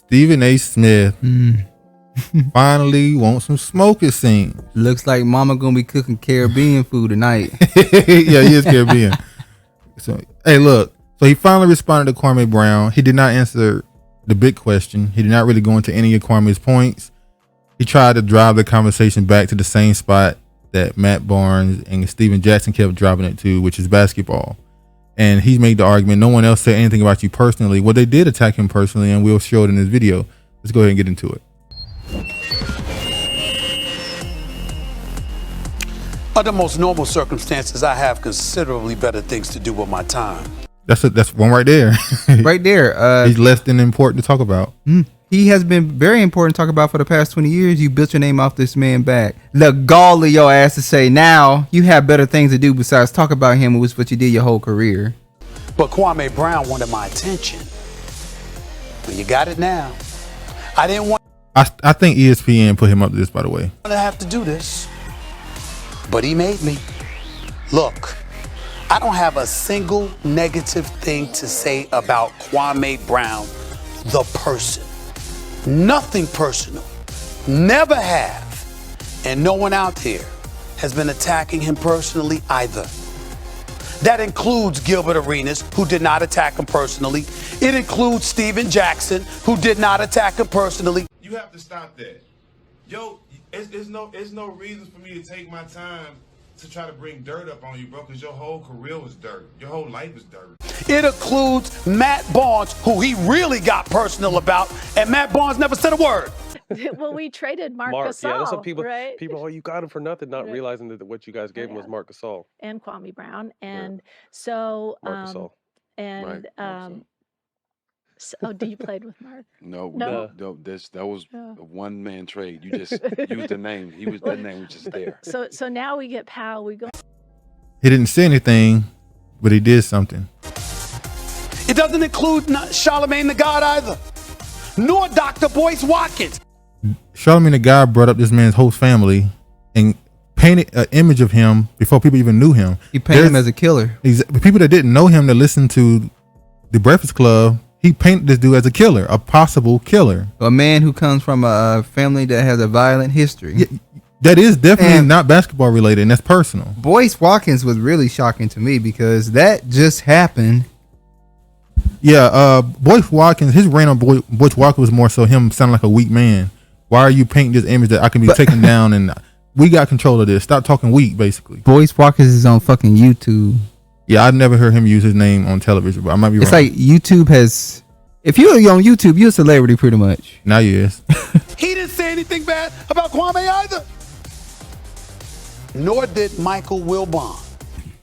Stephen A. Smith finally wants some smoke, it seems. Looks like Mama gonna be cooking Caribbean food tonight. Yeah, he is Caribbean. So, hey, look. So he finally responded to Kwame Brown. He did not answer the big question. He did not really go into any of Kwame's points. He tried to drive the conversation back to the same spot that Matt Barnes and Steven Jackson kept driving it to, which is basketball. And he made the argument, no one else said anything about you personally. Well, they did attack him personally, and we'll show it in this video. Let's go ahead and get into it. Under most normal circumstances, I have considerably better things to do with my time. That's one right there. Right there. He's less than important to talk about. He has been very important to talk about for the past 20 years. You built your name off this man back. The gall of your ass to say now you have better things to do besides talk about him, which is what you did your whole career. But Kwame Brown wanted my attention. Well, you got it now. I didn't want I think ESPN put him up to this, by the way. to have to do this, but he made me. Look, I don't have a single negative thing to say about Kwame Brown, the person. Nothing personal. Never have. And no one out there has been attacking him personally either. That includes Gilbert Arenas, who did not attack him personally. It includes Steven Jackson, who did not attack him personally. You have to stop that. Yo, it's no reason for me to take my time to try to bring dirt up on you, bro, because your whole career was dirt. Your whole life is dirt. It includes Matt Barnes, who he really got personal about, and Matt Barnes never said a word. Well, we traded Marc Gasol, yeah, that's what people, right? oh, you got him for nothing, not Right. realizing that what you guys gave him was Marc Gasol. And Kwame Brown. And so, Marc Gasol. and, do you played with Mark? No, No? that was a one-man trade. You just used the name. That name was just there. So now we get Powell. We go. He didn't say anything, but he did something. It doesn't include Charlemagne the God either, nor Dr. Boyce Watkins. Charlemagne the God brought up this man's whole family and painted an image of him before people even knew him. He painted him as a killer. People that didn't know him that listened to the Breakfast Club, he painted this dude as a killer, a possible killer. A man who comes from a family that has a violent history. Yeah, that is definitely not basketball related, and that's personal. Boyce Watkins was really shocking to me because that just happened. Yeah, Boyce Watkins, his reign on Boyce Watkins was more so him sounding like a weak man. Why are you painting this image that I can be taken down and we got control of this? Stop talking weak, basically. Boyce Watkins is on fucking YouTube. Yeah, I've never heard him use his name on television, but I might be wrong. It's like YouTube has... If you're on YouTube, you're a celebrity pretty much. Now you is. He didn't say anything bad about Kwame either. Nor did Michael Wilbon.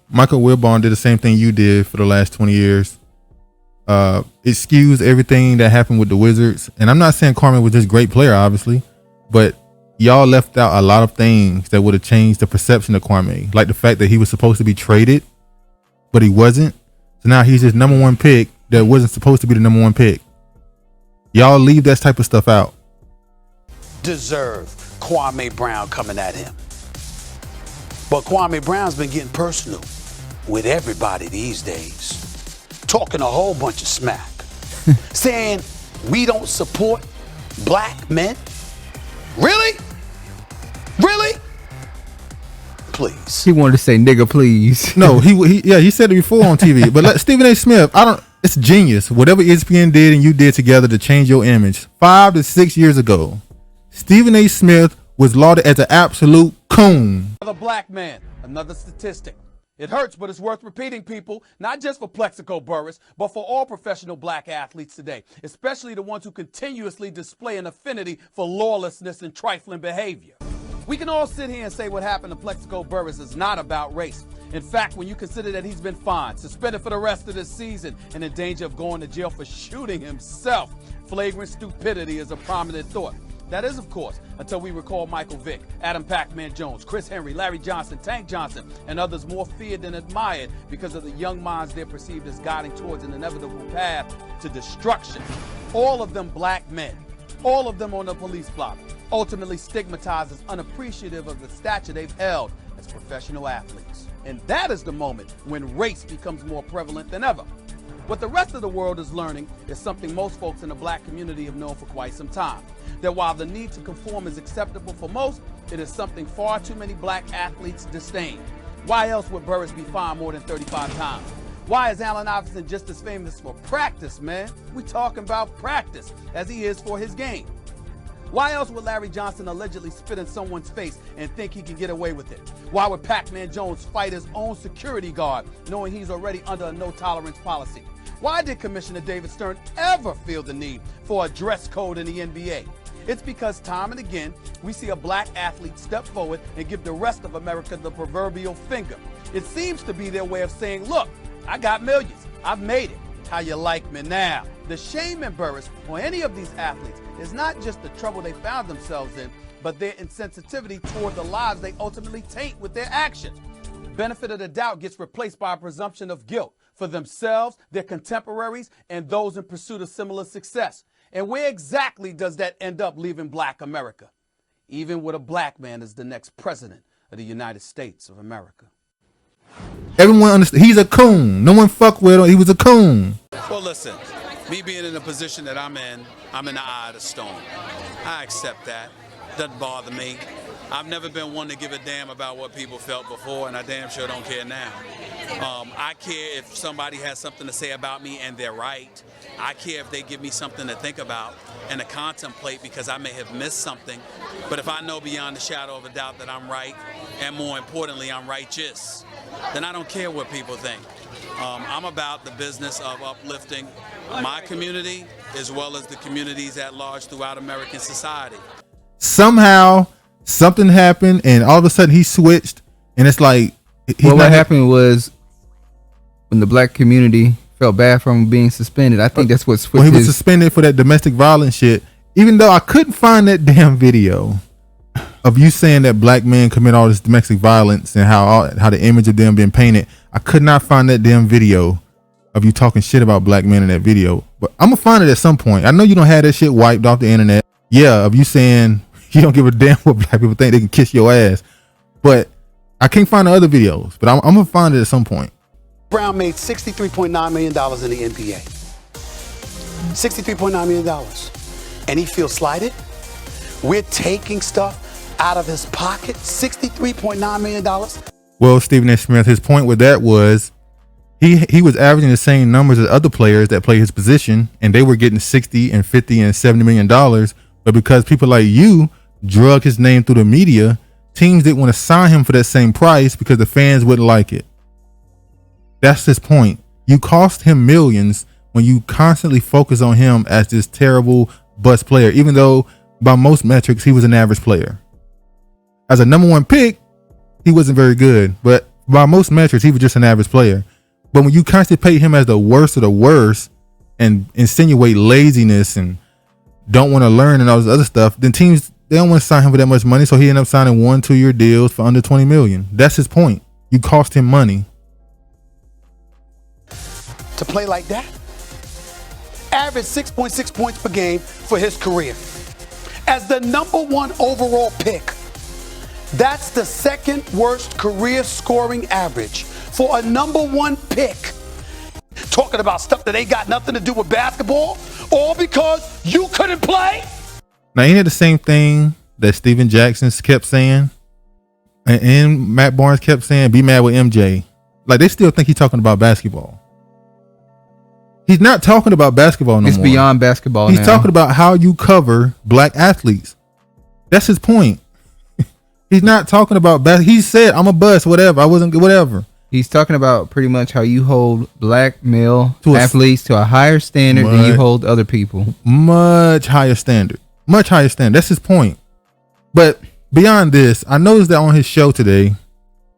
Michael Wilbon did the same thing you did for the last 20 years. Excuse everything that happened with the Wizards. And I'm not saying Kwame was this great player, obviously, but y'all left out a lot of things that would have changed the perception of Kwame. Like the fact that he was supposed to be traded, but he wasn't. So now he's his number one pick that wasn't supposed to be the number one pick. Y'all leave that type of stuff out. Deserve Kwame Brown coming at him. But Kwame Brown's been getting personal with everybody these days. Talking a whole bunch of smack. Saying we don't support black men. Really? Really? Please. He wanted to say nigga please. No, he said it before on TV. But Stephen A. Smith, it's genius. Whatever ESPN did and you did together to change your image 5 to 6 years ago, Stephen A. Smith was lauded as an absolute coon. Another black man, another statistic. It hurts, but it's worth repeating, people, not just for Plexico Burris, but for all professional black athletes today, especially the ones who continuously display an affinity for lawlessness and trifling behavior. We can all sit here and say what happened to Plexico Burris is not about race. In fact, when you consider that he's been fined, suspended for the rest of the season, and in danger of going to jail for shooting himself, flagrant stupidity is a prominent thought. That is, of course, until we recall Michael Vick, Adam Pac-Man Jones, Chris Henry, Larry Johnson, Tank Johnson, and others more feared than admired because of the young minds they're perceived as guiding towards an inevitable path to destruction. All of them black men, all of them on the police block, ultimately stigmatized as unappreciative of the stature they've held as professional athletes. And that is the moment when race becomes more prevalent than ever. What the rest of the world is learning is something most folks in the black community have known for quite some time. That while the need to conform is acceptable for most, it is something far too many black athletes disdain. Why else would Burris be fined more than 35 times? Why is Allen Iverson just as famous for practice, man? We talking about practice as he is for his game. Why else would Larry Johnson allegedly spit in someone's face and think he can get away with it? Why would Pac-Man Jones fight his own security guard knowing he's already under a no-tolerance policy? Why did Commissioner David Stern ever feel the need for a dress code in the NBA? It's because time and again, we see a black athlete step forward and give the rest of America the proverbial finger. It seems to be their way of saying, look, I got millions. I've made it. How you like me now? The shame in Burris or any of these athletes is not just the trouble they found themselves in, but their insensitivity toward the lives they ultimately taint with their actions. The benefit of the doubt gets replaced by a presumption of guilt for themselves, their contemporaries, and those in pursuit of similar success. And where exactly does that end up leaving black America? Even with a black man as the next president of the United States of America. Everyone understands he's a coon. No one fuck with him. He was a coon. Well, listen, me being in the position that I'm in the eye of the storm. I accept that. Doesn't bother me. I've never been one to give a damn about what people felt before, and I damn sure don't care now. I care if somebody has something to say about me and they're right. I care if they give me something to think about and to contemplate because I may have missed something. But if I know beyond the shadow of a doubt that I'm right, and more importantly, I'm righteous, then I don't care what people think. I'm about the business of uplifting my community as well as the communities at large throughout American society. Somehow something happened and all of a sudden he switched, and it's like what happened was when the black community felt bad for him being suspended. I think that's what switched. When he was suspended for that domestic violence shit, even though I couldn't find that damn video of you saying that black men commit all this domestic violence and how the image of them being painted, I could not find that damn video of you talking shit about black men in that video. But I'm gonna find it at some point. I know you don't have that shit wiped off the internet. Yeah, of you saying you don't give a damn what black people think, they can kiss your ass. But I can't find the other videos, but I'm gonna find it at some point. Brown made $63.9 million in the NBA. $63.9 million. And he feels slighted. We're taking stuff out of his pocket. $63.9 million. Well, Stephen A. Smith, his point with that was he was averaging the same numbers as other players that play his position, and they were getting 60 and 50 and $70 million. But because people like you drug his name through the media, teams didn't want to sign him for that same price because the fans wouldn't like it. That's his point. You cost him millions when you constantly focus on him as this terrible bust player, even though by most metrics he was an average player. As a number one pick, he wasn't very good, but by most metrics he was just an average player. But when you constantly paint him as the worst of the worst and insinuate laziness and don't want to learn and all this other stuff, then teams, they don't want to sign him for that much money, so he ended up signing 1-2 year deals for under $20 million. That's his point. You cost him money. To play like that? Averaged 6.6 points per game for his career. As the number one overall pick, that's the second worst career scoring average for a number one pick. Talking about stuff that ain't got nothing to do with basketball, all because you couldn't play? Now, ain't it the same thing that Steven Jackson kept saying? And Matt Barnes kept saying, be mad with MJ. Like, they still think he's talking about basketball. He's not talking about basketball no more. It's beyond basketball now. He's talking about how you cover black athletes. That's his point. He's not talking about basketball. He said, I'm a bust, whatever. I wasn't, whatever. He's talking about pretty much how you hold black male athletes to a higher standard than you hold other people. Much higher standard. Much higher standard. That's his point. But beyond this, I noticed that on his show today,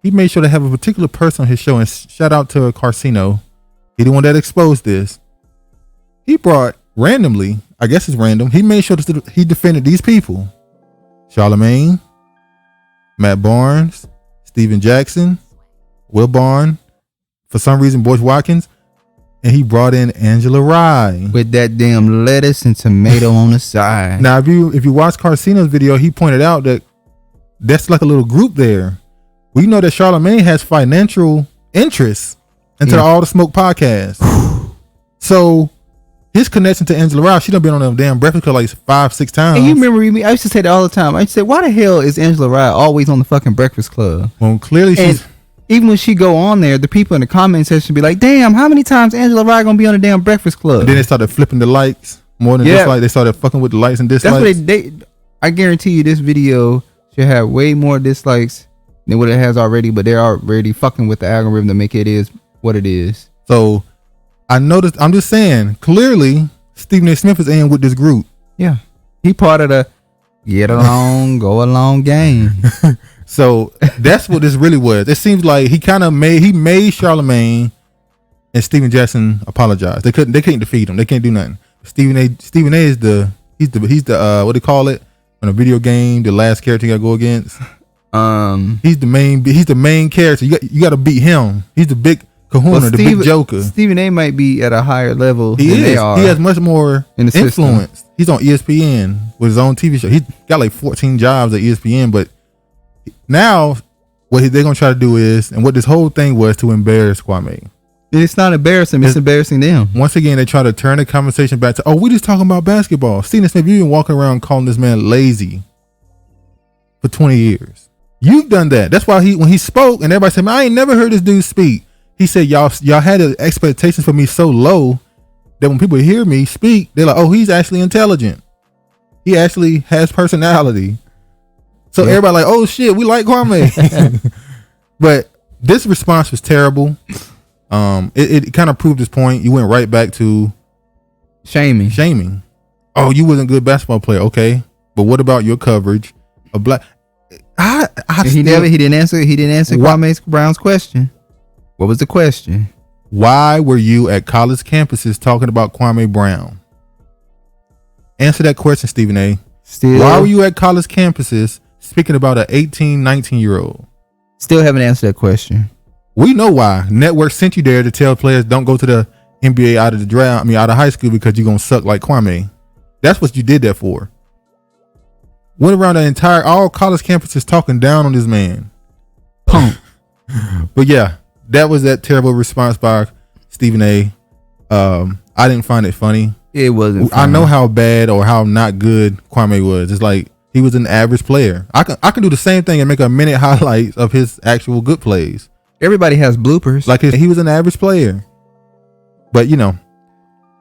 he made sure to have a particular person on his show, and shout out to Carcino. He the one that exposed this. He brought randomly, I guess it's random, he made sure that he defended these people. Charlemagne, Matt Barnes, Steven Jackson, Wilbon, for some reason Boyce Watkins, and he brought in Angela Rye. With that damn lettuce and tomato on the side. Now, if you watch Carcino's video, he pointed out that that's like a little group there. We know that Charlemagne has financial interests into the All the Smoke podcast. So his connection to Angela Rye, she done been on them damn Breakfast Club like 5-6 times. And you remember me? I used to say that all the time. I used to say, why the hell is Angela Rye always on the fucking Breakfast Club? Well, clearly she's. Even when she go on there, the people in the comment section be like, damn, how many times Angela Rye gonna be on the damn Breakfast Club? And then they started flipping the likes more than dislikes. They started fucking with the likes and dislikes. That's what I guarantee you this video should have way more dislikes than what it has already, but they're already fucking with the algorithm to make it is what it is. So I noticed, I'm just saying, clearly Stephen A. Smith is in with this group. Yeah. He part of the get along, go along gang. So that's what this really was. It seems like he kind of made Charlemagne and Steven Jackson apologize. They couldn't defeat him. They can't do nothing. Stephen A is he's the what do you call it in a video game? The last character you gotta go against. He's the main character. You got to beat him. He's the big kahuna, the big joker. Stephen A might be at a higher level than they are. He has much more influence. System. He's on ESPN with his own TV show. He's got like 14 jobs at ESPN, but now what they're gonna try to do is, and what this whole thing was, to embarrass Kwame. It's not embarrassing. It's embarrassing them. Once again, they try to turn the conversation back to, oh, we just talking about basketball. Stephen Smith, you've been walking around calling this man lazy for 20 years. You've done that. That's why when he spoke and everybody said, man, I ain't never heard this dude speak. He said, y'all had the expectations for me so low that when people hear me speak, they're like, oh, he's actually intelligent. He actually has personality. So everybody like, oh shit, we like Kwame. But this response was terrible. It kind of proved his point. You went right back to shaming. Oh, you wasn't a good basketball player. Okay, but what about your coverage of black? He didn't answer Kwame Brown's question. What was the question? Why were you at college campuses talking about Kwame Brown? Answer that question, Stephen A. Why were you at college campuses speaking about an 18, 19-year-old? Still haven't answered that question. We know why. Network sent you there to tell players don't go to the NBA out of the draft. I mean, out of high school because you're gonna suck like Kwame. That's what you did that for. Went around all college campuses talking down on this man. Punk. But yeah, that was that terrible response by Stephen A. I didn't find it funny. It wasn't funny. I know how bad or how not good Kwame was. It's like he was an average player. I can do the same thing and make a minute highlights of his actual good plays. Everybody has bloopers. Like he was an average player. But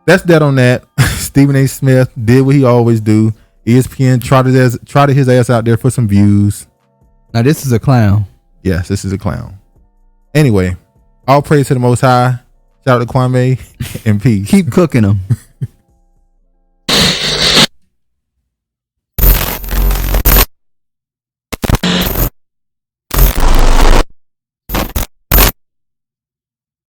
that's that on that. Stephen A. Smith did what he always do. ESPN trotted his ass out there for some views. Now this is a clown. Yes, this is a clown. Anyway, all praise to the Most High. Shout out to Kwame and peace. Keep cooking them.